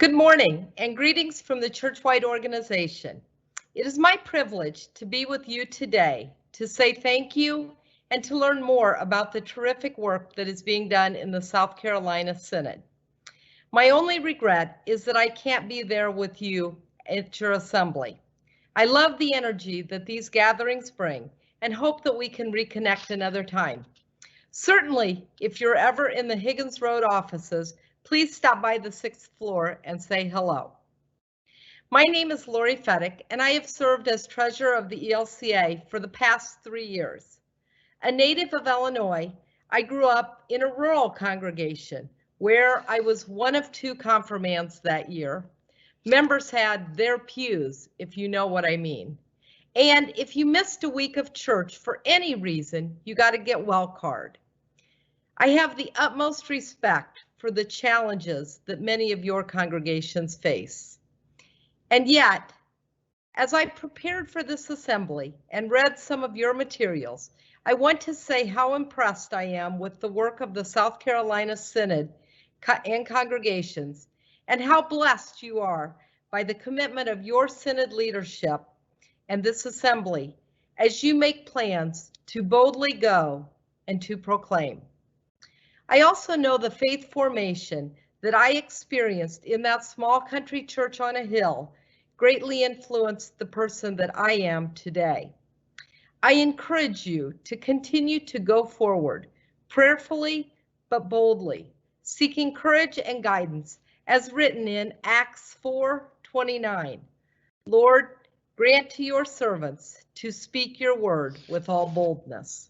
Good morning and greetings from the Churchwide organization. It is my privilege to be with you today to say thank you and to learn more about the terrific work that is being done in the South Carolina Synod. My only regret is that I can't be there with you at your assembly. I love the energy that these gatherings bring and hope that we can reconnect another time. Certainly, if you're ever in the Higgins Road offices, please stop by the 6th floor and say hello. My name is Lori Fedyk, and I have served as treasurer of the ELCA for the past 3 years. A native of Illinois, I grew up in a rural congregation where I was one of 2 confirmands that year. Members had their pews, if you know what I mean. And if you missed a week of church for any reason, you got a get well card. I have the utmost respect for the challenges that many of your congregations face. And yet, as I prepared for this assembly and read some of your materials, I want to say how impressed I am with the work of the South Carolina Synod and congregations, and how blessed you are by the commitment of your Synod leadership and this assembly as you make plans to boldly go and to proclaim. I also know the faith formation that I experienced in that small country church on a hill greatly influenced the person that I am today. I encourage you to continue to go forward, prayerfully but boldly, seeking courage and guidance as written in Acts 4:29. Lord, grant to your servants to speak your word with all boldness.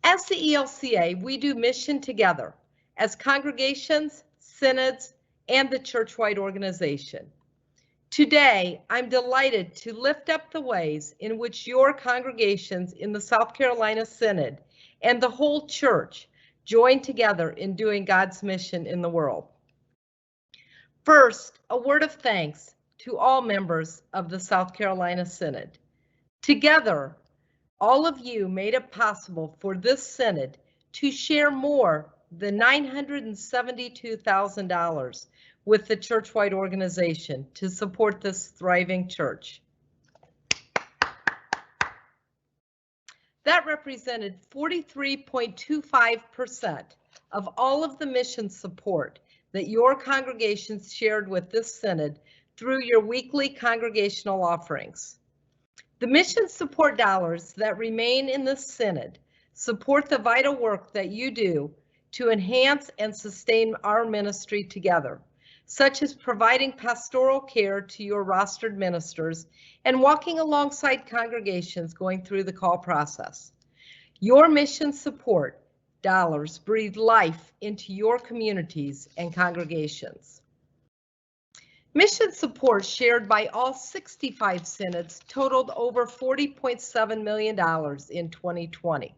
As the ELCA, we do mission together as congregations, synods, and the Churchwide organization. Today, I'm delighted to lift up the ways in which your congregations in the South Carolina Synod and the whole church join together in doing God's mission in the world. First, a word of thanks to all members of the South Carolina Synod. Together, all of you made it possible for this Synod to share more than $972,000 with the Churchwide organization to support this thriving church. That represented 43.25% of all of the mission support that your congregations shared with this Synod through your weekly congregational offerings. The mission support dollars that remain in this Synod support the vital work that you do to enhance and sustain our ministry together, such as providing pastoral care to your rostered ministers and walking alongside congregations going through the call process. Your mission support dollars breathe life into your communities and congregations. Mission support shared by all 65 synods totaled over $40.7 million in 2020.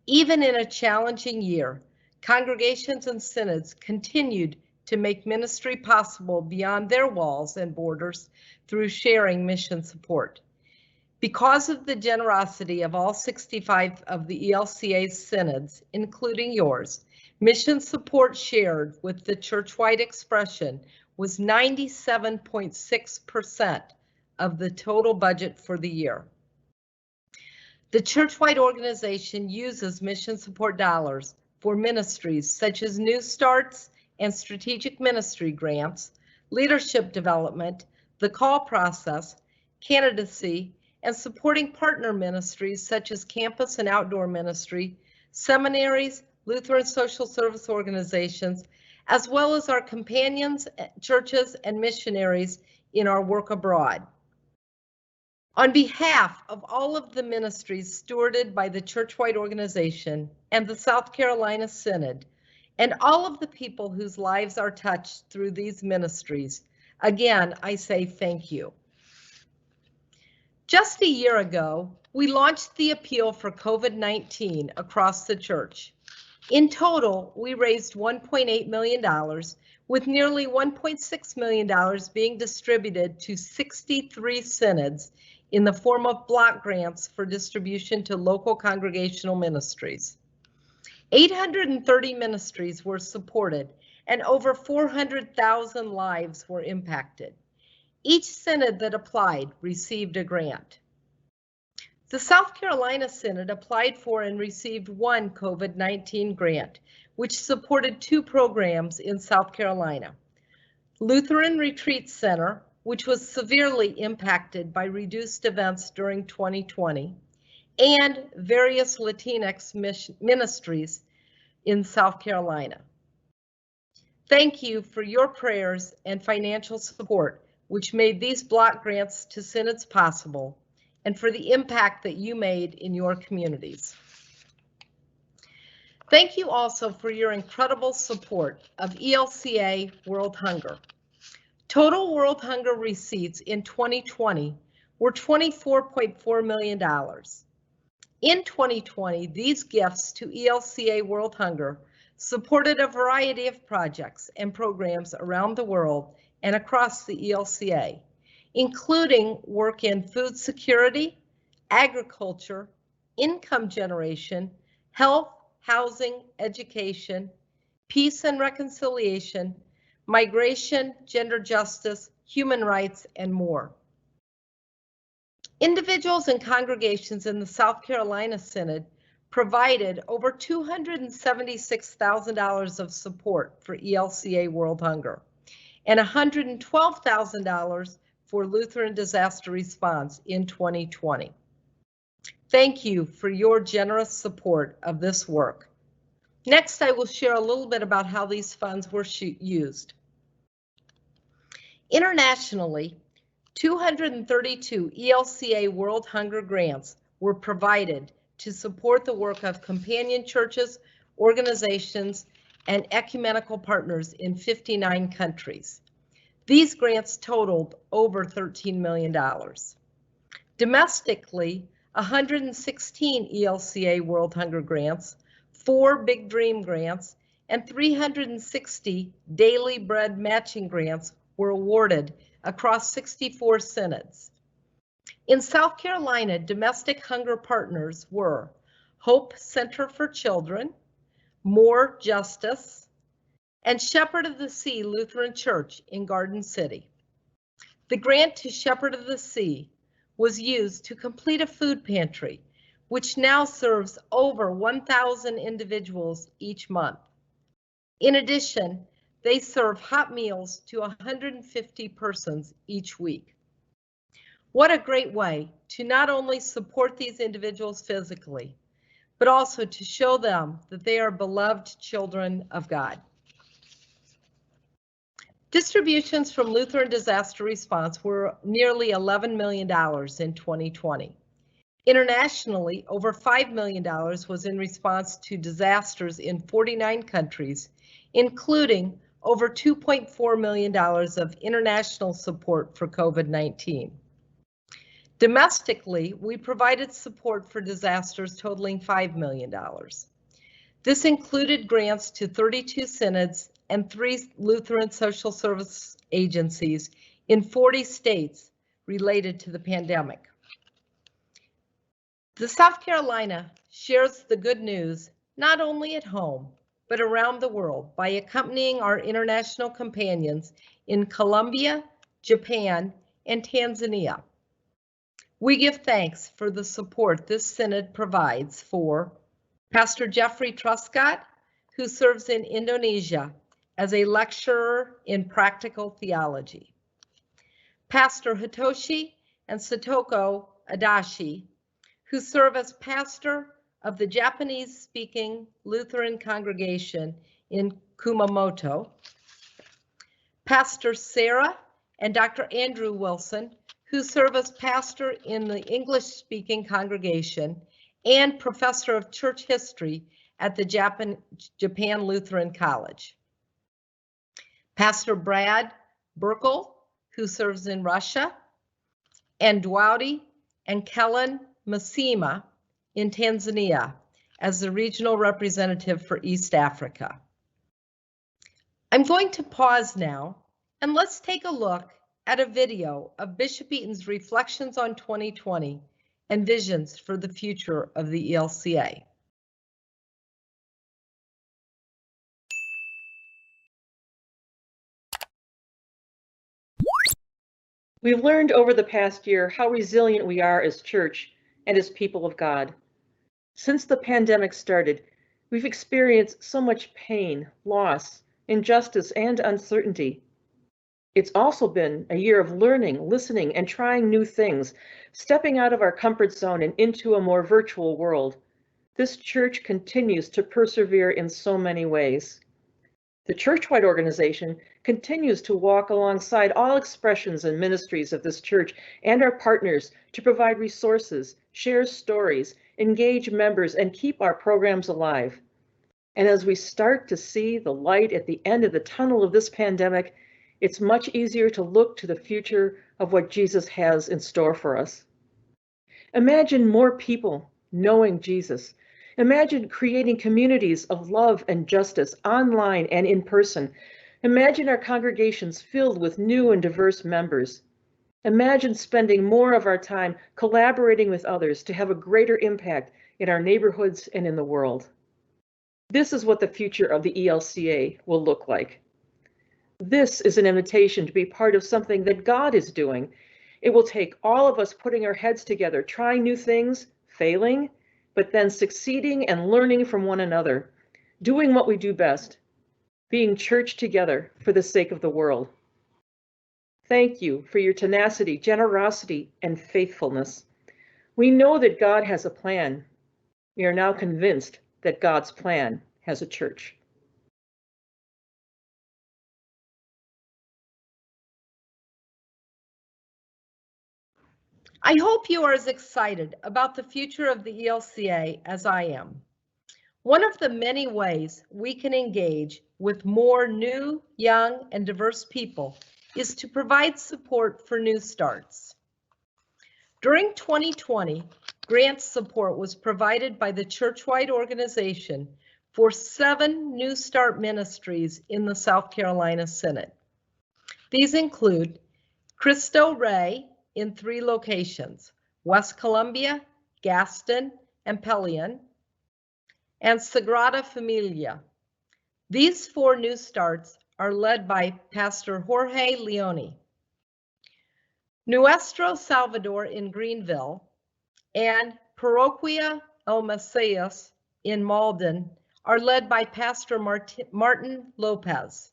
Even in a challenging year, congregations and synods continued to make ministry possible beyond their walls and borders through sharing mission support. Because of the generosity of all 65 of the ELCA's synods, including yours, mission support shared with the churchwide expression was 97.6% of the total budget for the year. The Churchwide organization uses mission support dollars for ministries such as New Starts and strategic ministry grants, leadership development, the call process, candidacy, and supporting partner ministries such as campus and outdoor ministry, seminaries, Lutheran social service organizations, as well as our companions, churches, and missionaries in our work abroad. On behalf of all of the ministries stewarded by the Churchwide organization and the South Carolina Synod, and all of the people whose lives are touched through these ministries, again, I say thank you. Just a year ago, we launched the appeal for COVID-19 across the church. In total, we raised $1.8 million, with nearly $1.6 million being distributed to 63 synods in the form of block grants for distribution to local congregational ministries. 830 ministries were supported, and over 400,000 lives were impacted. Each synod that applied received a grant. The South Carolina Synod applied for and received one COVID-19 grant, which supported 2 programs in South Carolina. Lutheran Retreat Center, which was severely impacted by reduced events during 2020, and various Latinx ministries in South Carolina. Thank you for your prayers and financial support, which made these block grants to synods possible, and for the impact that you made in your communities. Thank you also for your incredible support of ELCA World Hunger. Total World Hunger receipts in 2020 were $24.4 million. In 2020, these gifts to ELCA World Hunger supported a variety of projects and programs around the world and across the ELCA, including work in food security, agriculture, income generation, health, housing, education, peace and reconciliation, migration, gender justice, human rights, and more. Individuals and congregations in the South Carolina Synod provided over $276,000 of support for ELCA World Hunger and $112,000 for Lutheran disaster response in 2020. Thank you for your generous support of this work. Next, I will share a little bit about how these funds were used. Internationally, 232 ELCA World Hunger grants were provided to support the work of companion churches, organizations, and ecumenical partners in 59 countries. These grants totaled over $13 million. Domestically, 116 ELCA World Hunger grants, 4 Big Dream grants, and 360 Daily Bread matching grants were awarded across 64 synods. In South Carolina, domestic hunger partners were Hope Center for Children, More Justice, and Shepherd of the Sea Lutheran Church in Garden City. The grant to Shepherd of the Sea was used to complete a food pantry, which now serves over 1,000 individuals each month. In addition, they serve hot meals to 150 persons each week. What a great way to not only support these individuals physically, but also to show them that they are beloved children of God. Distributions from Lutheran Disaster Response were nearly $11 million in 2020. Internationally, over $5 million was in response to disasters in 49 countries, including over $2.4 million of international support for COVID-19. Domestically, we provided support for disasters totaling $5 million. This included grants to 32 synods and 3 Lutheran social service agencies in 40 states related to the pandemic. The South Carolina shares the good news not only at home, but around the world by accompanying our international companions in Colombia, Japan, and Tanzania. We give thanks for the support this synod provides for Pastor Jeffrey Truscott, who serves in Indonesia as a lecturer in practical theology. Pastor Hitoshi and Satoko Adachi, who serve as pastor of the Japanese-speaking Lutheran congregation in Kumamoto. Pastor Sarah and Dr. Andrew Wilson, who serve as pastor in the English-speaking congregation and professor of church history at the Japan Lutheran College. Pastor Brad Burkle, who serves in Russia, and Dwaudy and Kellen Masima in Tanzania as the regional representative for East Africa. I'm going to pause now and let's take a look at a video of Bishop Eaton's reflections on 2020 and visions for the future of the ELCA. We've learned over the past year how resilient we are as church and as people of God. Since the pandemic started, we've experienced so much pain, loss, injustice, and uncertainty. It's also been a year of learning, listening, and trying new things, stepping out of our comfort zone and into a more virtual world. This church continues to persevere in so many ways. The Churchwide organization continues to walk alongside all expressions and ministries of this church and our partners to provide resources, share stories, engage members, and keep our programs alive. And as we start to see the light at the end of the tunnel of this pandemic, it's much easier to look to the future of what Jesus has in store for us. Imagine more people knowing Jesus. Imagine creating communities of love and justice online and in person. Imagine our congregations filled with new and diverse members. Imagine spending more of our time collaborating with others to have a greater impact in our neighborhoods and in the world. This is what the future of the ELCA will look like. This is an invitation to be part of something that God is doing. It will take all of us putting our heads together, trying new things, failing, but then succeeding and learning from one another, doing what we do best, being church together for the sake of the world. Thank you for your tenacity, generosity, and faithfulness. We know that God has a plan. We are now convinced that God's plan has a church. I hope you are as excited about the future of the ELCA as I am. One of the many ways we can engage with more new, young, and diverse people is to provide support for new starts. During 2020, grant support was provided by the Churchwide organization for 7 New Start ministries in the South Carolina Synod. These include Cristo Rey in 3 locations, West Columbia, Gaston, and Pelion, and Sagrada Familia. These 4 new starts are led by Pastor Jorge Leone. Nuestro Salvador in Greenville and Parroquia El Mesias in Malden are led by Pastor Martin Lopez.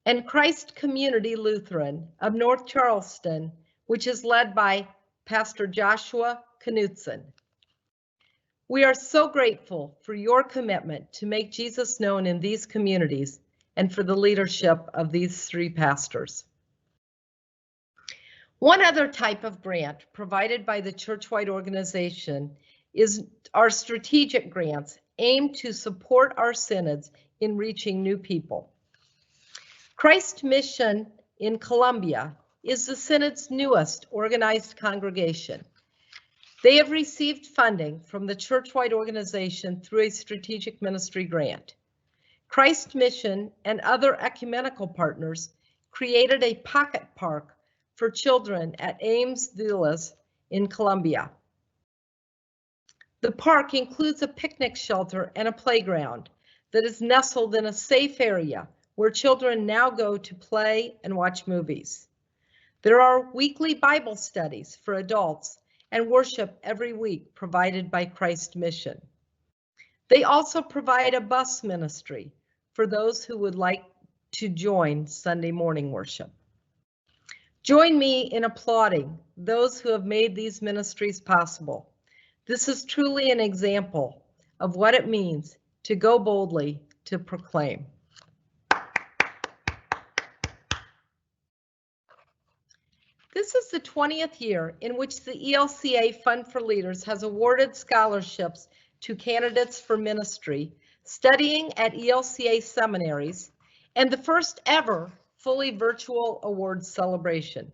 And Christ Community Lutheran of North Charleston, which is led by Pastor Joshua Knudsen. We are so grateful for your commitment to make Jesus known in these communities and for the leadership of these 3 pastors. One other type of grant provided by the Churchwide organization is our strategic grants aimed to support our synods in reaching new people. Christ Mission in Columbia is the Synod's newest organized congregation. They have received funding from the Churchwide organization through a strategic ministry grant. Christ Mission and other ecumenical partners created a pocket park for children at Ames Villas in Columbia. The park includes a picnic shelter and a playground that is nestled in a safe area where children now go to play and watch movies. There are weekly Bible studies for adults and worship every week provided by Christ Mission. They also provide a bus ministry for those who would like to join Sunday morning worship. Join me in applauding those who have made these ministries possible. This is truly an example of what it means to go boldly to proclaim. This is the 20th year in which the ELCA Fund for Leaders has awarded scholarships to candidates for ministry studying at ELCA seminaries, and the first ever fully virtual awards celebration.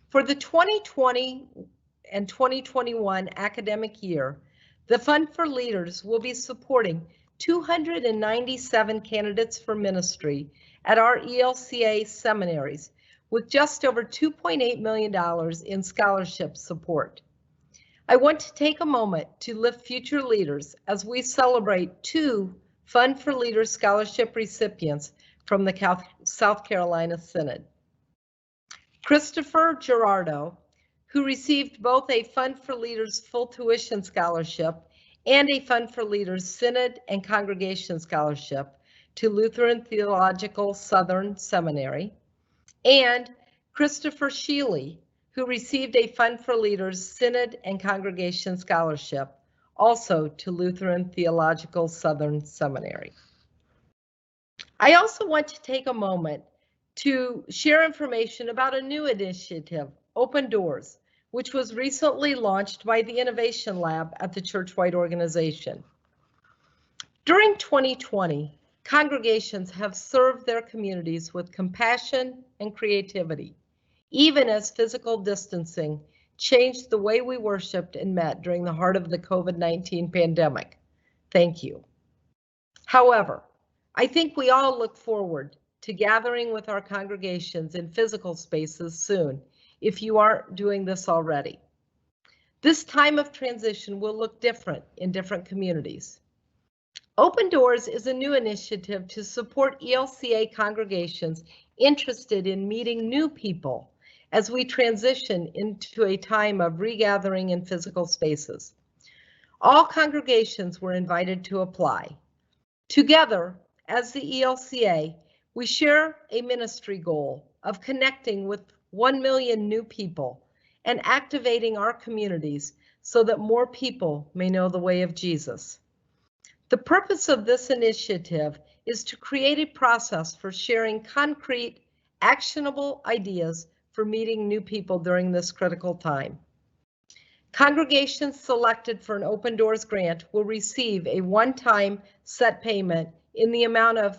For the 2020 and 2021 academic year, the Fund for Leaders will be supporting 297 candidates for ministry at our ELCA seminaries, with just over $2.8 million in scholarship support. I want to take a moment to lift future leaders as we celebrate 2 Fund for Leaders scholarship recipients from the South Carolina Synod. Christopher Gerardo, who received both a Fund for Leaders full tuition scholarship and a Fund for Leaders Synod and Congregation Scholarship to Lutheran Theological Southern Seminary, and Christopher Sheely, who received a Fund for Leaders Synod and Congregation Scholarship, also to Lutheran Theological Southern Seminary. I also want to take a moment to share information about a new initiative, Open Doors, which was recently launched by the Innovation Lab at the Churchwide organization. During 2020, congregations have served their communities with compassion and creativity, even as physical distancing changed the way we worshiped and met during the heart of the COVID-19 pandemic. Thank you. However, I think we all look forward to gathering with our congregations in physical spaces soon, if you aren't doing this already. This time of transition will look different in different communities. Open Doors is a new initiative to support ELCA congregations interested in meeting new people as we transition into a time of regathering in physical spaces. All congregations were invited to apply. Together, as the ELCA, we share a ministry goal of connecting with 1 million new people and activating our communities so that more people may know the way of Jesus. The purpose of this initiative is to create a process for sharing concrete, actionable ideas for meeting new people during this critical time. Congregations selected for an Open Doors grant will receive a one-time set payment in the amount of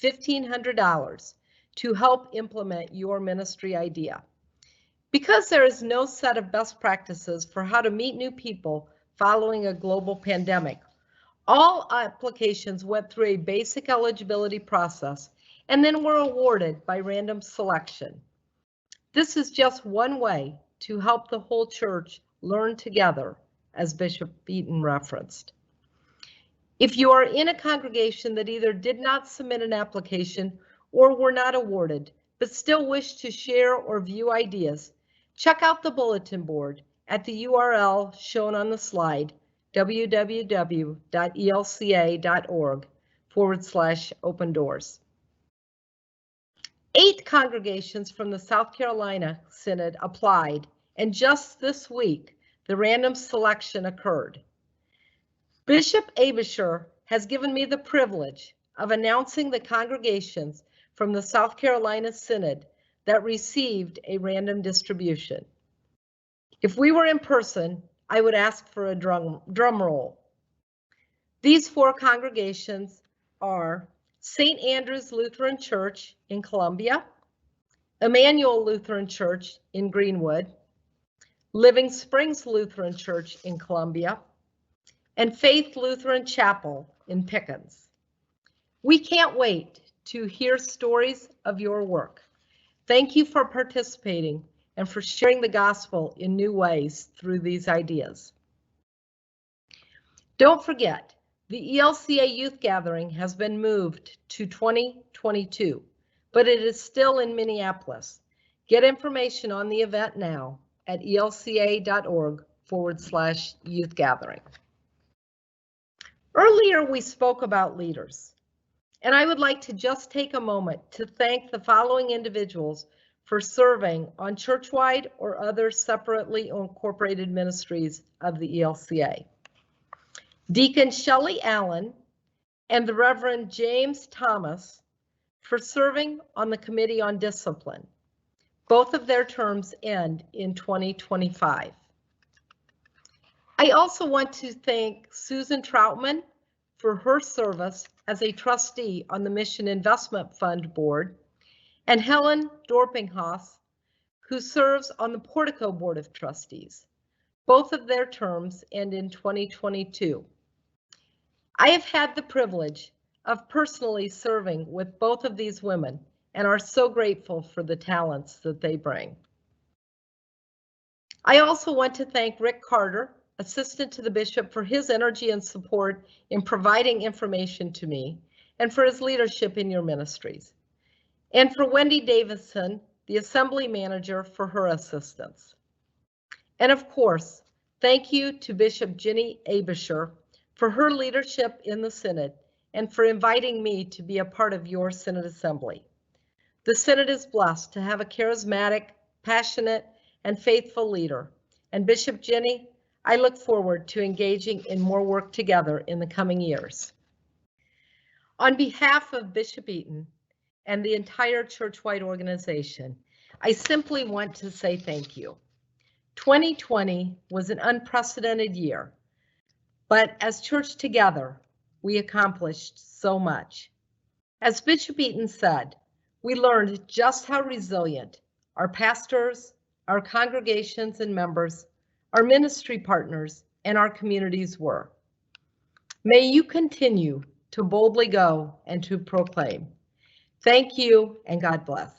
$1,500 to help implement your ministry idea. Because there is no set of best practices for how to meet new people following a global pandemic, all applications went through a basic eligibility process and then were awarded by random selection. This is just one way to help the whole church learn together, as Bishop Eaton referenced. If you are in a congregation that either did not submit an application or were not awarded, but still wish to share or view ideas, check out the bulletin board at the URL shown on the slide, www.elca.org/open doors. 8 congregations from the South Carolina Synod applied, and just this week, the random selection occurred. Bishop Abisher has given me the privilege of announcing the congregations from the South Carolina Synod that received a random distribution. If we were in person, I would ask for a drum roll. These 4 congregations are St. Andrew's Lutheran Church in Columbia, Emmanuel Lutheran Church in Greenwood, Living Springs Lutheran Church in Columbia, and Faith Lutheran Chapel in Pickens. We can't wait to hear stories of your work. Thank you for participating and for sharing the gospel in new ways through these ideas. Don't forget, the ELCA Youth Gathering has been moved to 2022, but it is still in Minneapolis. Get information on the event now at elca.org/youth gathering. Earlier, we spoke about leaders, and I would like to just take a moment to thank the following individuals for serving on Churchwide or other separately incorporated ministries of the ELCA. Deacon Shelley Allen and the Reverend James Thomas for serving on the Committee on Discipline. Both of their terms end in 2025. I also want to thank Susan Troutman for her service as a trustee on the Mission Investment Fund Board, and Helen Dorpinghoff, who serves on the Portico Board of Trustees. Both of their terms end in 2022. I have had the privilege of personally serving with both of these women and are so grateful for the talents that they bring. I also want to thank Rick Carter, assistant to the bishop, for his energy and support in providing information to me and for his leadership in your ministries. And for Wendy Davison, the Assembly Manager, for her assistance. And of course, thank you to Bishop Jenny Abisher for her leadership in the Synod and for inviting me to be a part of your Synod Assembly. The Synod is blessed to have a charismatic, passionate, and faithful leader. And Bishop Jenny, I look forward to engaging in more work together in the coming years. On behalf of Bishop Eaton and the entire Churchwide organization, I simply want to say thank you. 2020 was an unprecedented year, but as Church together, we accomplished so much. As Bishop Eaton said, we learned just how resilient our pastors, our congregations and members, our ministry partners, and our communities were. May you continue to boldly go and to proclaim. Thank you, and God bless.